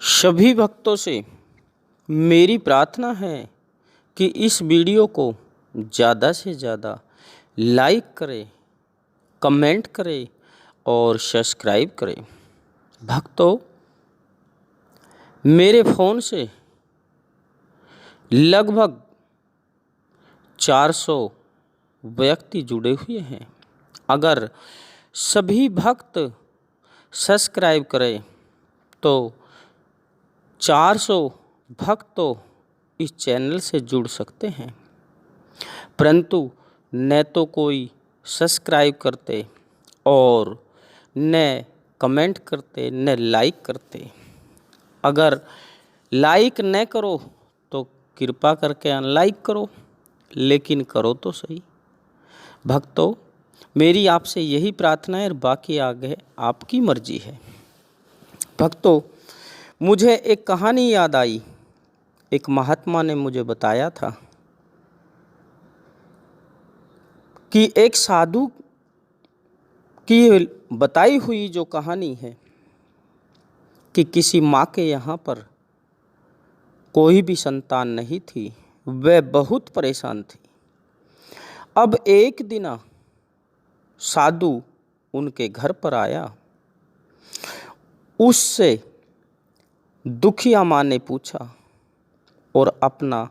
सभी भक्तों से मेरी प्रार्थना है कि इस वीडियो को ज़्यादा से ज़्यादा लाइक करें, कमेंट करें और सब्सक्राइब करें। भक्तों, मेरे फ़ोन से लगभग 400 व्यक्ति जुड़े हुए हैं। अगर सभी भक्त सब्सक्राइब करें तो 400 भक्त तो इस चैनल से जुड़ सकते हैं, परंतु न तो कोई सब्सक्राइब करते और न कमेंट करते न लाइक करते। अगर लाइक न करो तो कृपा करके अनलाइक करो, लेकिन करो तो सही। भक्तों, मेरी आपसे यही प्रार्थना है और बाकी आगे आपकी मर्जी है। भक्तों, मुझे एक कहानी याद आई। एक महात्मा ने मुझे बताया था कि एक साधु की बताई हुई जो कहानी है कि किसी माँ के यहाँ पर कोई भी संतान नहीं थी, वह बहुत परेशान थी। अब एक दिन साधु उनके घर पर आया। उससे दुखिया माँ ने पूछा और अपना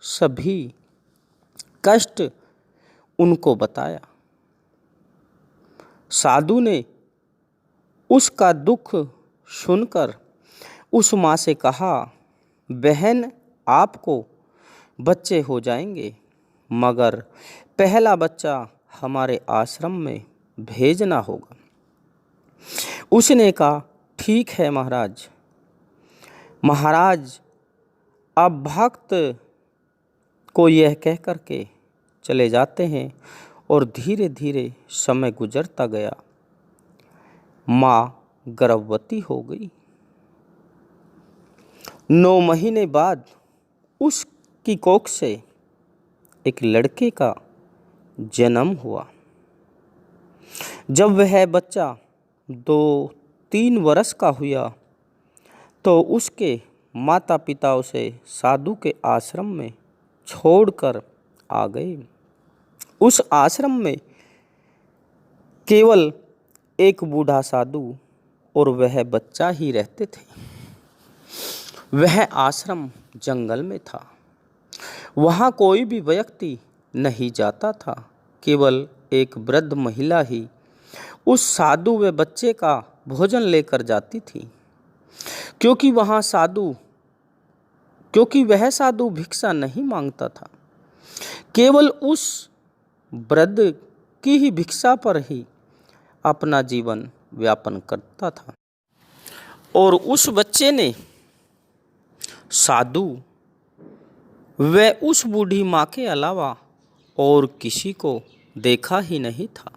सभी कष्ट उनको बताया। साधु ने उसका दुख सुनकर उस माँ से कहा, बहन, आपको बच्चे हो जाएंगे, मगर पहला बच्चा हमारे आश्रम में भेजना होगा। उसने कहा, ठीक है महाराज। महाराज अब भक्त को यह कह करके चले जाते हैं और धीरे धीरे समय गुजरता गया। माँ गर्भवती हो गई। 9 महीने बाद उसकी कोख से एक लड़के का जन्म हुआ। जब वह बच्चा 2-3 वर्ष का हुआ तो उसके माता पिता उसे साधु के आश्रम में छोड़कर आ गए। उस आश्रम में केवल एक बूढ़ा साधु और वह बच्चा ही रहते थे। वह आश्रम जंगल में था। वहाँ कोई भी व्यक्ति नहीं जाता था। केवल एक वृद्ध महिला ही उस साधु व बच्चे का भोजन लेकर जाती थी, क्योंकि वह साधु भिक्षा नहीं मांगता था। केवल उस वृद्ध की ही भिक्षा पर ही अपना जीवन व्यापन करता था। और उस बच्चे ने साधु व उस बूढ़ी माँ के अलावा और किसी को देखा ही नहीं था।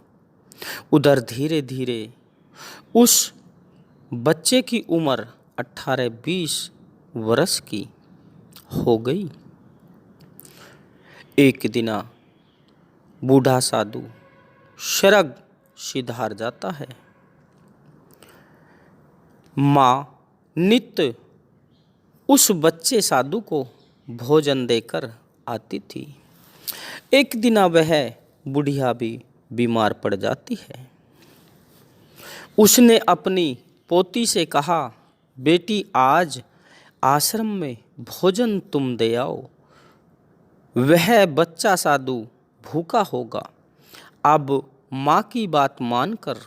उधर धीरे धीरे उस बच्चे की उम्र 18-20 वर्ष की हो गई। एक दिन बूढ़ा साधु स्वर्ग सिधार जाता है। माँ नित्य उस बच्चे साधु को भोजन देकर आती थी। एक दिन वह बुढ़िया भी बीमार पड़ जाती है। उसने अपनी पोती से कहा, बेटी, आज आश्रम में भोजन तुम दे आओ। वह बच्चा साधु भूखा होगा। अब माँ की बात मानकर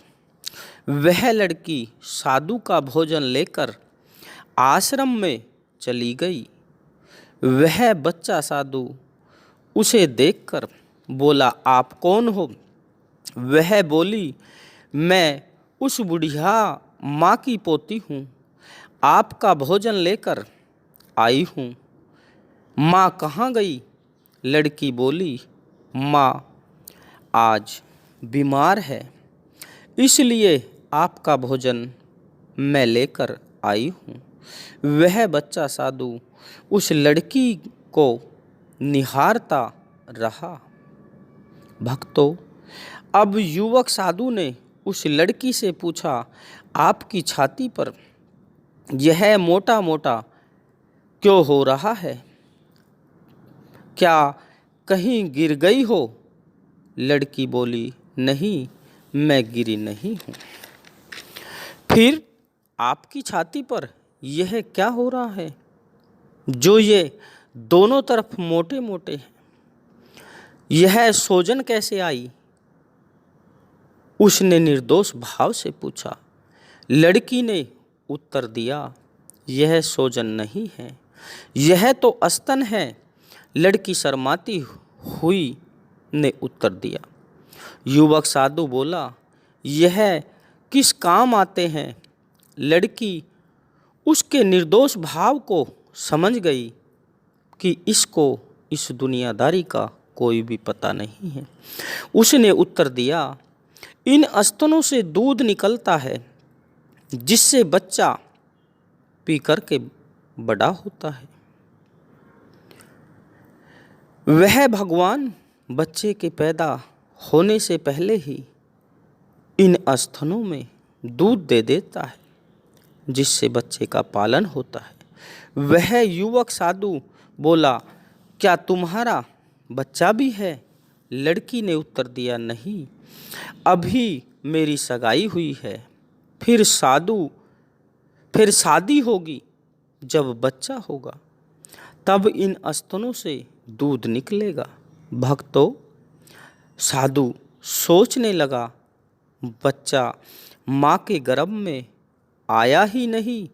वह लड़की साधु का भोजन लेकर आश्रम में चली गई। वह बच्चा साधु उसे देखकर बोला, आप कौन हो? वह बोली, मैं उस बुढ़िया माँ की पोती हूँ, आपका भोजन लेकर आई हूँ। माँ कहाँ गई? लड़की बोली, माँ आज बीमार है, इसलिए आपका भोजन मैं लेकर आई हूँ। वह बच्चा साधु उस लड़की को निहारता रहा। भक्तों, अब युवक साधु ने उस लड़की से पूछा, आपकी छाती पर यह मोटा मोटा क्यों हो रहा है? क्या कहीं गिर गई हो? लड़की बोली, नहीं, मैं गिरी नहीं हूँ। फिर आपकी छाती पर यह क्या हो रहा है जो ये दोनों तरफ मोटे मोटे हैं? यह सोजन कैसे आई? उसने निर्दोष भाव से पूछा। लड़की ने उत्तर दिया, यह सोजन नहीं है, यह तो स्तन है। लड़की शर्माती हुई ने उत्तर दिया। युवक साधु बोला, यह किस काम आते हैं? लड़की उसके निर्दोष भाव को समझ गई कि इसको इस दुनियादारी का कोई भी पता नहीं है। उसने उत्तर दिया, इन स्तनों से दूध निकलता है जिससे बच्चा पी करके बड़ा होता है। वह भगवान बच्चे के पैदा होने से पहले ही इन स्तनों में दूध दे देता है जिससे बच्चे का पालन होता है। वह युवक साधु बोला, क्या तुम्हारा बच्चा भी है? लड़की ने उत्तर दिया, नहीं, अभी मेरी सगाई हुई है। फिर शादी होगी। जब बच्चा होगा तब इन स्तनों से दूध निकलेगा। भक्तों, साधु सोचने लगा, बच्चा माँ के गर्भ में आया ही नहीं,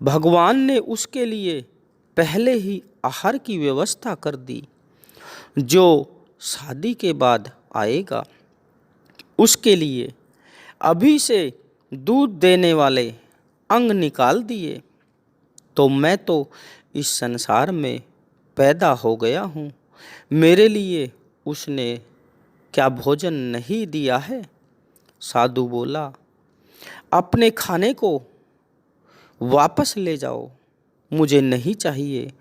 भगवान ने उसके लिए पहले ही आहार की व्यवस्था कर दी। जो शादी के बाद आएगा उसके लिए अभी से दूध देने वाले अंग निकाल दिए। तो मैं तो इस संसार में पैदा हो गया हूँ, मेरे लिए उसने क्या भोजन नहीं दिया है? साधु बोला, अपने खाने को वापस ले जाओ, मुझे नहीं चाहिए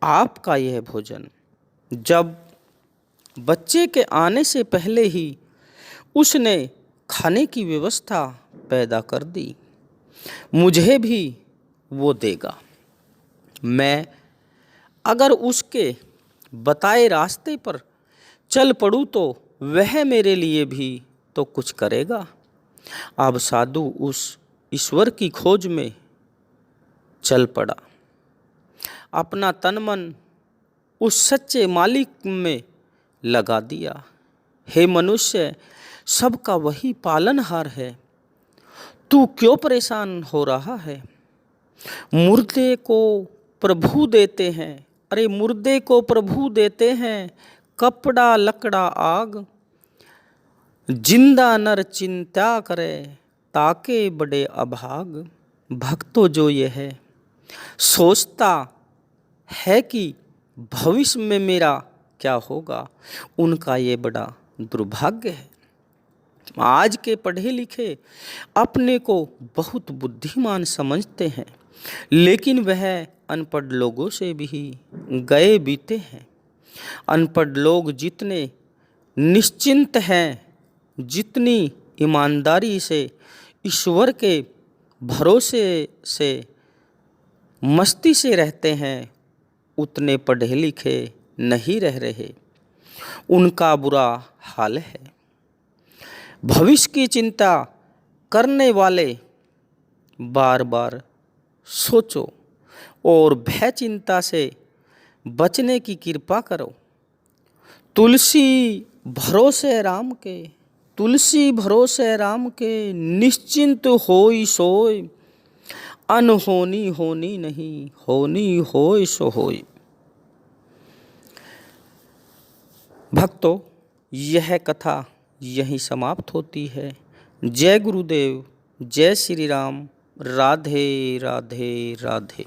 आपका यह भोजन। जब बच्चे के आने से पहले ही उसने खाने की व्यवस्था पैदा कर दी, मुझे भी वो देगा। मैं अगर उसके बताए रास्ते पर चल पड़ूँ तो वह मेरे लिए भी तो कुछ करेगा। अब साधु उस ईश्वर की खोज में चल पड़ा, अपना तन मन उस सच्चे मालिक में लगा दिया। हे मनुष्य, सबका वही पालनहार है, तू क्यों परेशान हो रहा है? मुर्दे को प्रभु देते हैं, अरे मुर्दे को प्रभु देते हैं कपड़ा लकड़ा आग। जिंदा नर चिंता करे ताके बड़े अभाग। भक्तों, जो ये है सोचता है कि भविष्य में मेरा क्या होगा, उनका ये बड़ा दुर्भाग्य है। आज के पढ़े लिखे अपने को बहुत बुद्धिमान समझते हैं, लेकिन वह अनपढ़ लोगों से भी गए बीते हैं। अनपढ़ लोग जितने निश्चिंत हैं, जितनी ईमानदारी से ईश्वर के भरोसे से मस्ती से रहते हैं, उतने पढ़े लिखे नहीं रह रहे। उनका बुरा हाल है। भविष्य की चिंता करने वाले बार बार सोचो और भय चिंता से बचने की कृपा करो। तुलसी भरोसे राम के, तुलसी भरोसे राम के, निश्चिंत होई सोय। अनहोनी होनी नहीं, होनी होय सो होय। भक्तों, यह कथा यहीं समाप्त होती है। जय गुरुदेव, जय श्री राम, राधे राधे राधे।